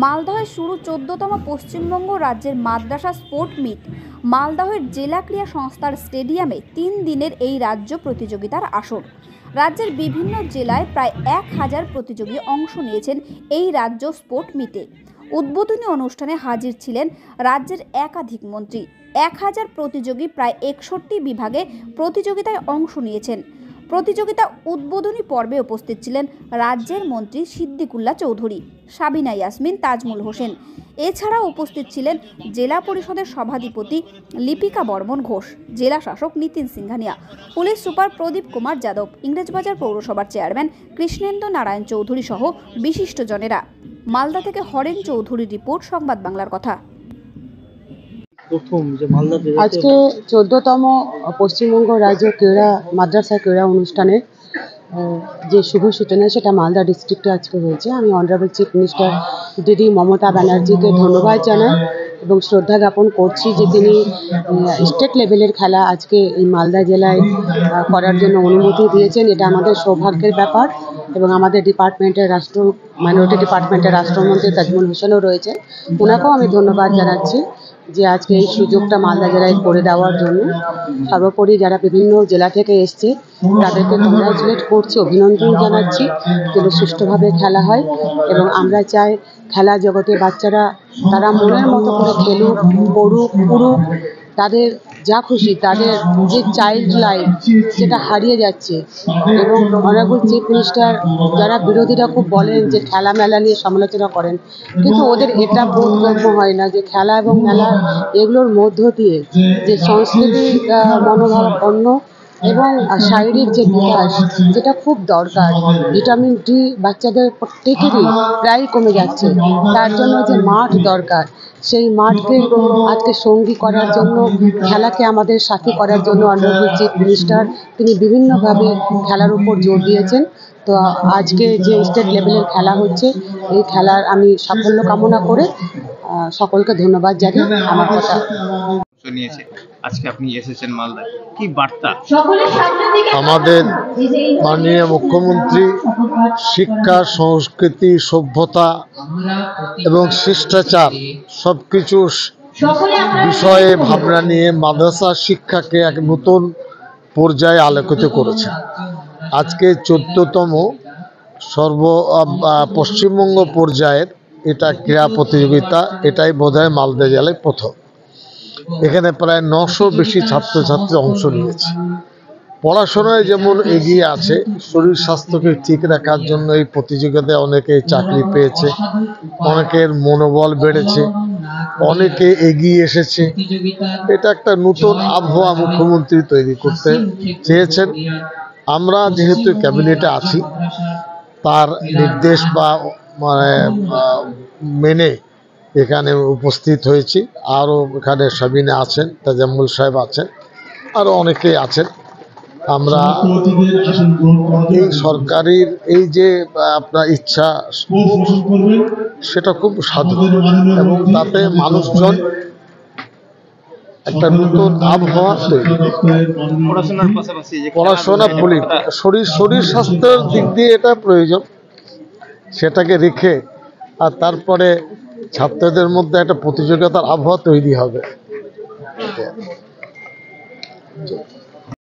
মালদহে শুরু 14তম পশ্চিমবঙ্গ রাজ্যের মাদ্রাসা sport meet. মালদহের জেলা ক্রীড়া সংস্থার স্টেডিয়ামে 3 দিনের এই রাজ্য প্রতিযোগিতার আসর। রাজ্যের বিভিন্ন জেলায় প্রায় 1000 প্রতিযোগী অংশ নিয়েছেন এই রাজ্য স্পোর্ট মিটে। উদ্বোধনী অনুষ্ঠানে হাজির ছিলেন রাজ্যের একাধিক মন্ত্রী। 1000 প্রতিযোগী প্রায় 61 বিভাগে প্রতিযোগিতায় অংশ নিয়েছেন। প্রতিযোগিতা উদ্বোধনী পর্বে উপস্থিত ছিলেন রাজ্যের মন্ত্রী সিদ্দিকুল্লাহ চৌধুরী, সাবিনা ইয়াসমিন, তাজমুল হোসেন। এছাড়াও উপস্থিত ছিলেন জেলা পরিষদের সভাধিপতি লিপিকা বর্মন ঘোষ, জেলা শাসক নিতিন সিংহানিয়া, পুলিশ সুপার প্রদীপ কুমার যাদব, ইংরেজবাজার পৌরসভার চেয়ারম্যান কৃষ্ণেন্দু নারায়ণ চৌধুরী সহ বিশিষ্টজনেরা। মালদা থেকে হরেন চৌধুরীর রিপোর্ট, সংবাদ বাংলার কথা। আজকে 14তম পশ্চিমবঙ্গ রাজ্য ক্রীড়া মাদ্রাসা ক্রীড়া অনুষ্ঠানের যে শুভ সূচনা সেটা মালদা ডিস্ট্রিক্টে আজকে হয়েছে। আমি অনারেবল চিফ মিনিস্টার দিদি মমতা ব্যানার্জিকে ধন্যবাদ জানাই এবং শ্রদ্ধা জ্ঞাপন করছি যে তিনি স্টেট লেভেলের খেলা আজকে এই মালদা জেলায় করার জন্য অনুমতি দিয়েছেন। এটা আমাদের সৌভাগ্যের ব্যাপার এবং আমাদের ডিপার্টমেন্টের মাইনরিটি ডিপার্টমেন্টের রাষ্ট্রমন্ত্রী তাজমুল হোসেনও রয়েছে, ওনাকেও আমি ধন্যবাদ জানাচ্ছি যে আজকে এই সুযোগটা মালদা জেলায় করে দেওয়ার জন্য। সর্বোপরি যারা বিভিন্ন জেলা থেকে এসছে তাদেরকে কংগ্রাচুলেট করছি, অভিনন্দন জানাচ্ছি যেন সুষ্ঠুভাবে খেলা হয় এবং আমরা চাই খেলা জগতে বাচ্চারা তারা মনের মতো করে খেলুক, পড়ুক, পুরুক, তাদের যা খুশি, তাদের যে চাইল্ড লাইফ সেটা হারিয়ে যাচ্ছে। এবং অনারেবল চিফ মিনিস্টার যারা বিরোধীরা খুব বলেন যে খেলা মেলা নিয়ে সমালোচনা করেন, কিন্তু ওদের এটা বোধগম্য হয় না যে খেলা এবং মেলা এগুলোর মধ্য দিয়ে যে সংস্কৃতি মনোভাবাপন্ন এবং শারীরিক যে বিকাশ যেটা খুব দরকার। ভিটামিন ডি বাচ্চাদের প্রত্যেকেরই প্রায় কমে যাচ্ছে, তার জন্য যে মাঠ দরকার সেই মাঠকে আজকে সঙ্গী করার জন্য, খেলাকে আমাদের সাথী করার জন্য অনারেবল চিফ মিনিস্টার তিনি বিভিন্নভাবে খেলার উপর জোর দিয়েছেন। তো আজকে যে স্টেট লেভেলের খেলা হচ্ছে এই খেলার আমি সাফল্য কামনা করে সকলকে ধন্যবাদ জানাই। আমার কথা নিয়েছে আজকে আপনি এসেছেন মালদায়, কি বার্তা? আমাদের মাননীয় মুখ্যমন্ত্রী শিক্ষা, সংস্কৃতি, সভ্যতা এবং শিষ্টাচার সবকিছু বিষয়ে ভাবনা নিয়ে মাদ্রাসা শিক্ষাকে এক নতুন পর্যায়ে আলোকিত করেছেন। আজকে 14তম পশ্চিমবঙ্গ পর্যায়ের এটা ক্রীড়া প্রতিযোগিতা, এটাই বোধহয় মালদা জেলায় প্রথম। এখানে প্রায় 900 বেশি ছাত্রছাত্রী অংশ নিয়েছে। পড়াশোনায় যেমন এগিয়ে আছে, শরীর স্বাস্থ্যকে ঠিক রাখার জন্য এই প্রতিযোগিতায় অনেকে চাকরি পেয়েছে, অনেকের মনোবল বেড়েছে, অনেকে এগিয়ে এসেছে। এটা একটা নতুন আবহাওয়া মুখ্যমন্ত্রী তৈরি করতে চেয়েছেন। আমরা যেহেতু ক্যাবিনেটে আছি তার নির্দেশ বা মেনে এখানে উপস্থিত হয়েছি। আরও এখানে সাবিনা আছেন, তাজাম্মুল সাহেব আছেন, আরও অনেকেই আছেন। আমরা এই সরকারের এই যে আপনার ইচ্ছা সেটা খুব সাধু এবং তাতে মানুষজন একটা নতুন আবহাওয়া তৈরি। পড়াশোনা শরীর স্বাস্থ্যের দিক দিয়ে এটা প্রয়োজন, সেটাকে রেখে আর তারপরে ছাত্রদের মধ্যে একটা প্রতিযোগিতার আবহাওয়া তৈরি হবে।